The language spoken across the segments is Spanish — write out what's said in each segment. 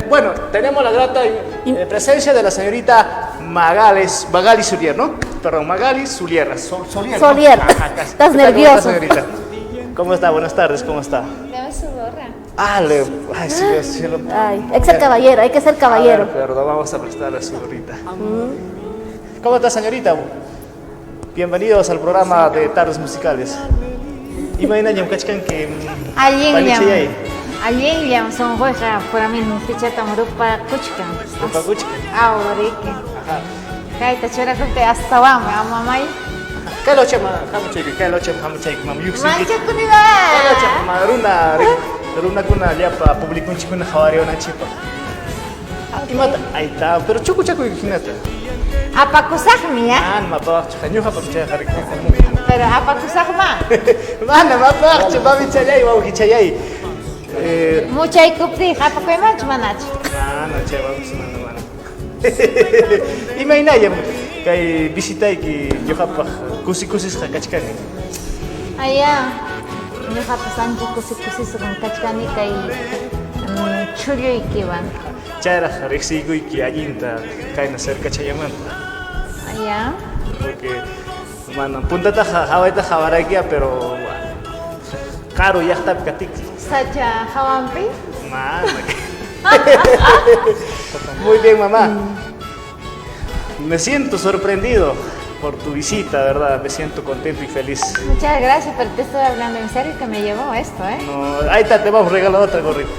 Bueno, tenemos la grata presencia de la señorita Magali Zulier, ¿no? Perdón, Magali Zulier. Solier. Solier. ¿No? Estás nervioso. Señorita? ¿Cómo está? Buenas tardes, ¿cómo está? Dame su gorra. Ay, sí, Dios cielo. Ay, hay que ser caballero, hay que ser caballero. A ver, perdón, vamos a prestarle su gorrita. ¿Cómo está, señorita? Bienvenidos al programa de Tardes Musicales. Imagina, kachkan que Alien son juega para mí no fichata murupa kuchkan. Rupa kuchkan. Ahorike. Ajá. Kaita chora que hasta va, mamá. ¿Qué lo chama? ¿Qué lo chama? Mam yuxi. Mancha ¿Qué lo kuniba. chama? Runa kuna ya pa publicun chikuna hawario na chipa. Imata, ahí está, pero chuku hinata. Apa kusakmi ya? Mapa chanyuha pa chaya harik. Pero apa kusakma? Mana mapa chapa bichayai wa kichayai. Mucha ikupti, apa kau manch manach? No, che, vamos mana. Imagina ya kay bisita ki yo hapa kusis kachkani. Aya. Yo hapa sanji kusi segan kachkani kai chulyo ikiwan. Chara rexigo y que allinta caen a cerca chayaman. Aya. Porque mano punta ta hawaita hawarakia pero caro ya está katik. Sacha hawampi? Mana. Muy bien, mamá. Me siento sorprendido por tu visita, ¿verdad? Me siento contento y feliz. Muchas gracias, pero te estoy hablando en serio que me llevó esto, ¿eh? No, ahí está, te vamos a regalar otra gorrita.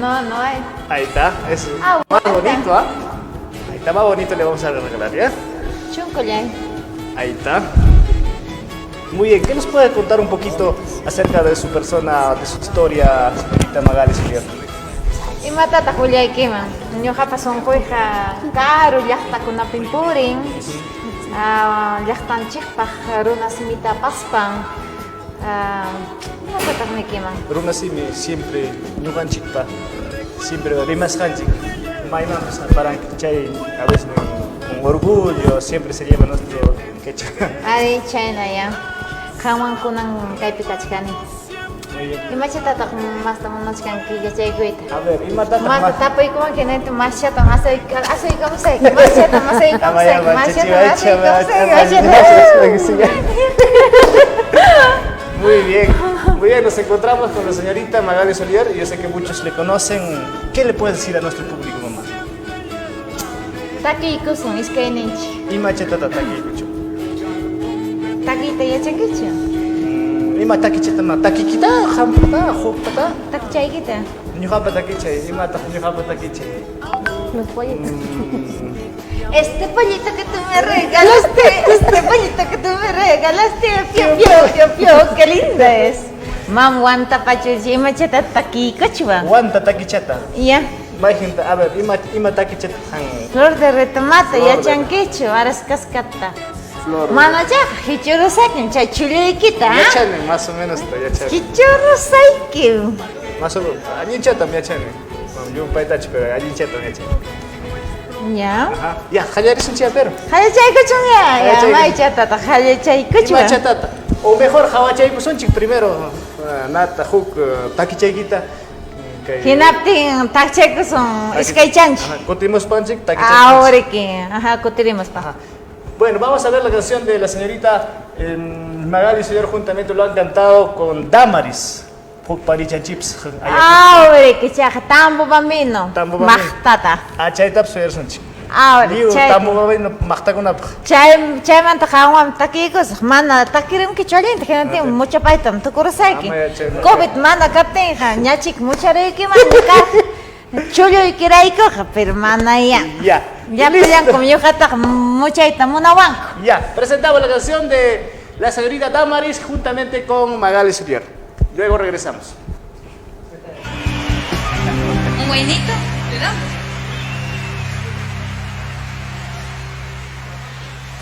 No hay. Ahí está, es Ah, más bueno. bonito, ¿ah? Ahí está, más bonito le vamos a regalar, ¿ya? Chuncollay. Ahí está. Muy bien, ¿qué nos puede contar un poquito acerca de su persona, de su historia, señorita Magali Zulier? Y matata Juliay Kima. Yo japa son cuija caro, ya está con una pimpurin. Ya están chikpaj, runa simita paspan. Matata me quema. Runa Simi siempre, ñugan chikpa, siempre rimas hanchik. Maima, para que a veces con orgullo, siempre se lleva nuestro quechua. Ari China ya. Kawan kunang kaipikachkani. Muy bien. Y machata más también que ya se guita. A ver, y matata Más tapa y como que no te más chata más ahí como se más chata más ahí como se más chata más ahí como se. Muy bien, nos encontramos con la señorita Magali Zulier y yo sé que muchos le conocen. ¿Qué le puedes decir a nuestro público, mamá? Taki ikusun iskay ninchi. Y machetata taki kuchu. Taki te ya chekicha. Ima taki chetama taki kita hampata hopata. Taki chay kita. Ñuqapa takiche, imata ñuqapa takiche. Los pollitos. Este pollito que tú me regalaste, pio, qué linda es. Mam wanta pachuchi macheta taki kochua. Guanta takicheta. Ya. Imagínate, a ver, ima takicheta han. Flor de retomate, Flor ya de- chanquicho, aras cascata. Flor. Mano ya, hichuru sakin, chay chuliquita, Ya chane, más o menos ya chane. hichuru sakin. Más o menos, allí chata me chane. Yo un paitachi, pero allí chata me chane. Ya. Ajá. Ya, hallar es un chiapero. Haya chay kuchun ya, Haya ya chay may chatata, haya chay kuchua. Ima chatata. O mejor, hawachay kusonchik primero. Nata, huk, takichaykita. Hinaptin, takche kusun, iskay chanchi. Continuamos panchik, takichayki. Ahora que, ajá, continuemos pa. Ajá. Bueno, vamos a ver la canción de la señorita Magali Zulier juntamente lo han cantado con Damaris. Huk paricha chips. Ahora que chaja, tambo bambino. Tambo bambino. Machtata. Achaytap suyersunchik. Ahora, Liu, chay. tamu babino maktakunap. Chay manta jawam takikos, mana takirim que cholin, que no tiene mucho paitam, tu kurosaki. Amaya chay no. COVID mana kaptenja, ñachik mucha reiki manda Chulio y kiraiko, pero mana ya. Ya. Ya Listo. pelean como yo jata mucha itamuna banco. Ya, presentamos la canción de la señorita Damaris juntamente con Magali Zulier. Luego regresamos. Un buenito, le damos.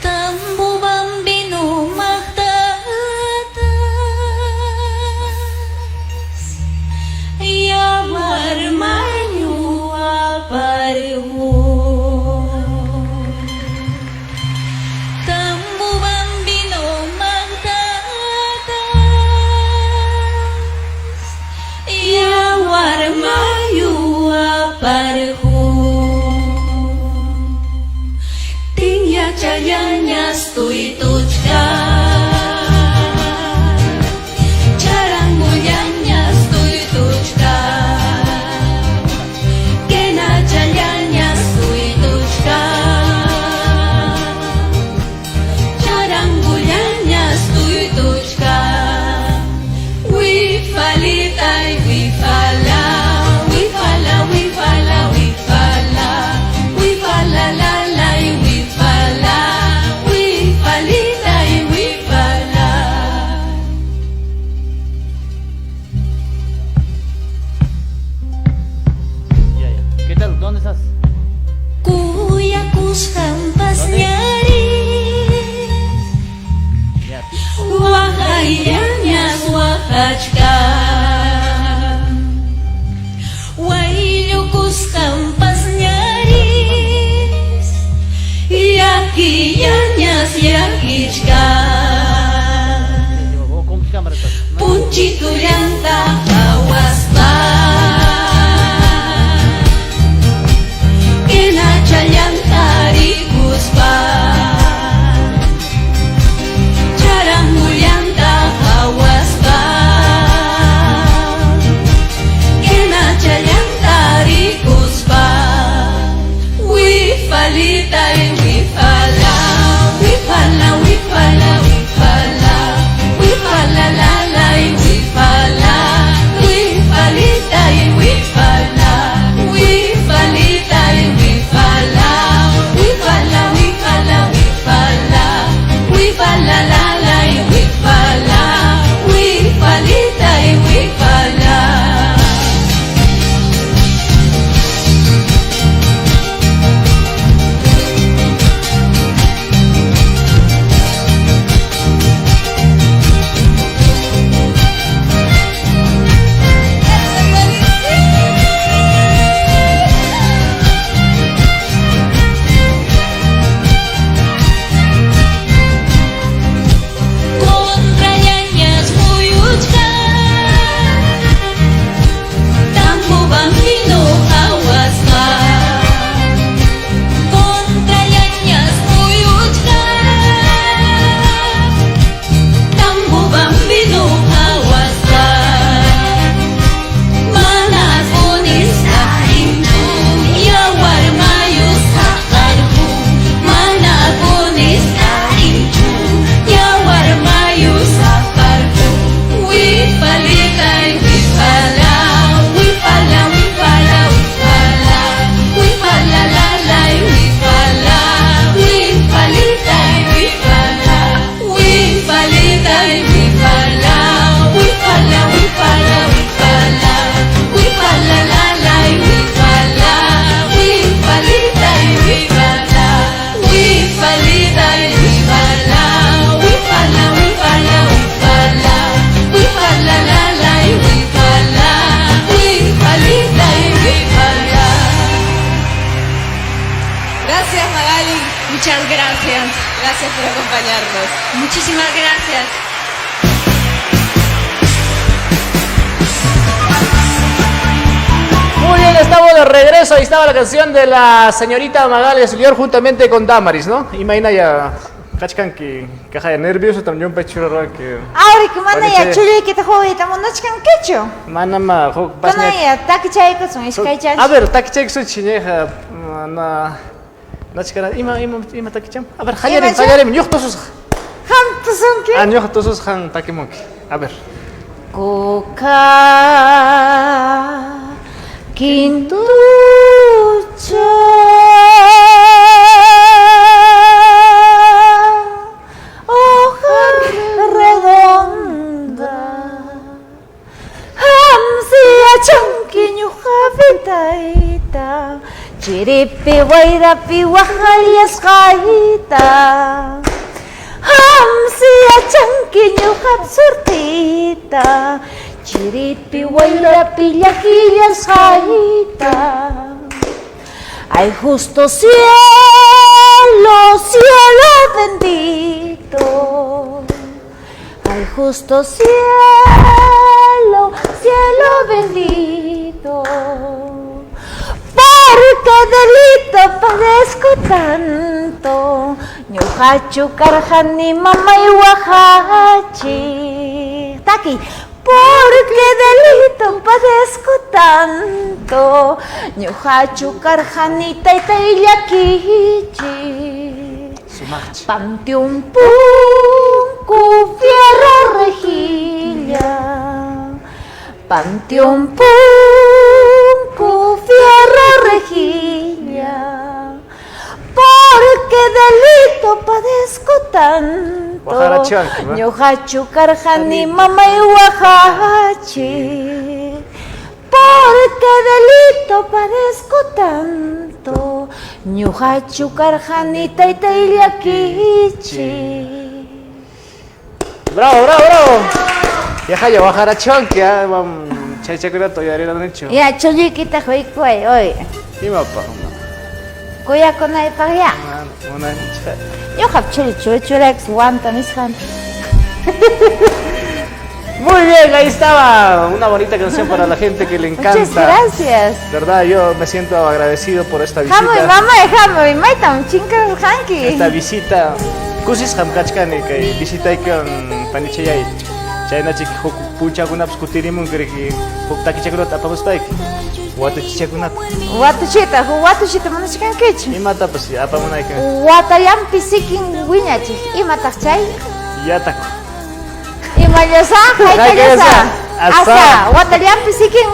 Tambo bambino magtatas, yawar maño aparejo. Tambo bambino magtatas, yawar maño aparejo. aparhu Tinya chayanya stui tuchka Charanguyanya stui tuchka Kena chayanya stui tuchka Charanguyanya stui tuchka Wifalitai wifala Wifala wifala wifala Wifala lalai wifala Wifalitai wifala Ya, ya. ¿Qué tal? ¿Dónde estás? Kuyakus hampas nyari Ya. Wahayanya wahajka Wailukus hampas nyaris Yakiyanyas yakichka ¿Cómo se llama esto? Punci tuyanta hawaspa Kena chayantari kuspa Charanguyanta hawaspa Kena chayantari kuspa Wifalitai wifala Wifala wifala wifala Wifala lalai wifala Wifalitai wifala Wifalitai wifala Wifala wifala wifala Wifala lalai wifala Wifalitai wifala Contrañañas muyuchka Tambo bambino hawasqa Contrañañas muyuchka Tambo bambino hawasqa Manas unis ahimchu Yawar mayus haqarhu Manas unis ahimchu Yawar mayus haqarhu Wifalitai wifala Wifala wifala wifala Wifala lalai wifala Wifalitai wifala Wifalitai wifala Wifala wifala wifala Wifala lalai wifala Wifalitai wifala Wifalitai wifala Wifala wifala wifala Wifala lalai wifala Wifalitai wifala Gracias, Magali. Muchas gracias. Gracias por acompañarnos. Muchísimas gracias. Muy bien, estamos de regreso. Ahí estaba la canción de la señorita Magali Eslior juntamente con Damaris, ¿no? Imagina ya, cachcan que caja de nervios, también un pecho que Ahora que manda ya Parece- chulo y que te joder, estamos no chican quecho. manama Pana ya taki chayko son iskaychan. A ver, takichek su chineja na chikara ima takicham. A ver, hayarim Ima cha? hayarim nyuh tosus. Ham to son que. Nyuh tosus han takimonki. A ver. Coca quintucho hoja redonda hamsia chanquiño javitaita chiripi guairapi guajalias jaita hamsia chanquiño japsurtita chiripi guairapi llaquillas jaita. Ay, justo cielo, cielo bendito. Ay, justo cielo, cielo bendito. qué delito padezco tanto. Ñuqachu karqani mamay wahachi. Taki. ¿Por qué delito padezco tanto? Ñuqachu karqani taytay llakichi. Panteón punku fierro rejilla. Panteón punku fierro rejilla. ¿Por qué delito padezco tanto? Guajarachanqui, ¿va? Ñuqachu karqani mamay wahachi. ¿Por qué delito padezco tanto? Ñuqachu karqani taytay llakichi. Bravo, bravo, bravo. Ya haya Guajarachanqui, chay chakrato ya era hecho. Ya chulliquita huaycuay, oye. Y mapa. Kuyakunaypaq ya. Una Ñuqap chullex guanta nisqan. Muy bien, ahí estaba una bonita canción para la gente que le encanta. Muchas gracias. ¿Verdad? Yo me siento agradecido por esta visita. Hamuy mamay hamuy maytam chinkan hanki. Esta visita. Kusis hamkachkani que visita con panichayay. Chayna chiki huk punchakunapas kutirimun kriki huk takichakunata apamuspayki. Wata chichakunata. Watuchita manachkankichu. Imatapas apamunayka. Watayampi sikin wiñachik. Imataq chay? Yataku. Imayasa, haytayasa. Asa. Asa, watayampi sikin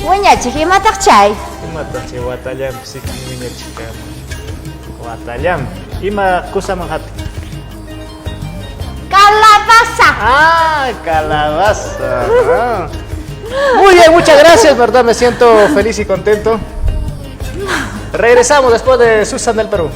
wiñachik. Imataq chay? Imata chay watallam sikin wiñachika. Watallam. Ima kusaman hati. Calabaza. Ah, calabaza. Ah. Muy bien, muchas gracias, ¿verdad? Me siento feliz y contento. Regresamos después de Susan del Perú.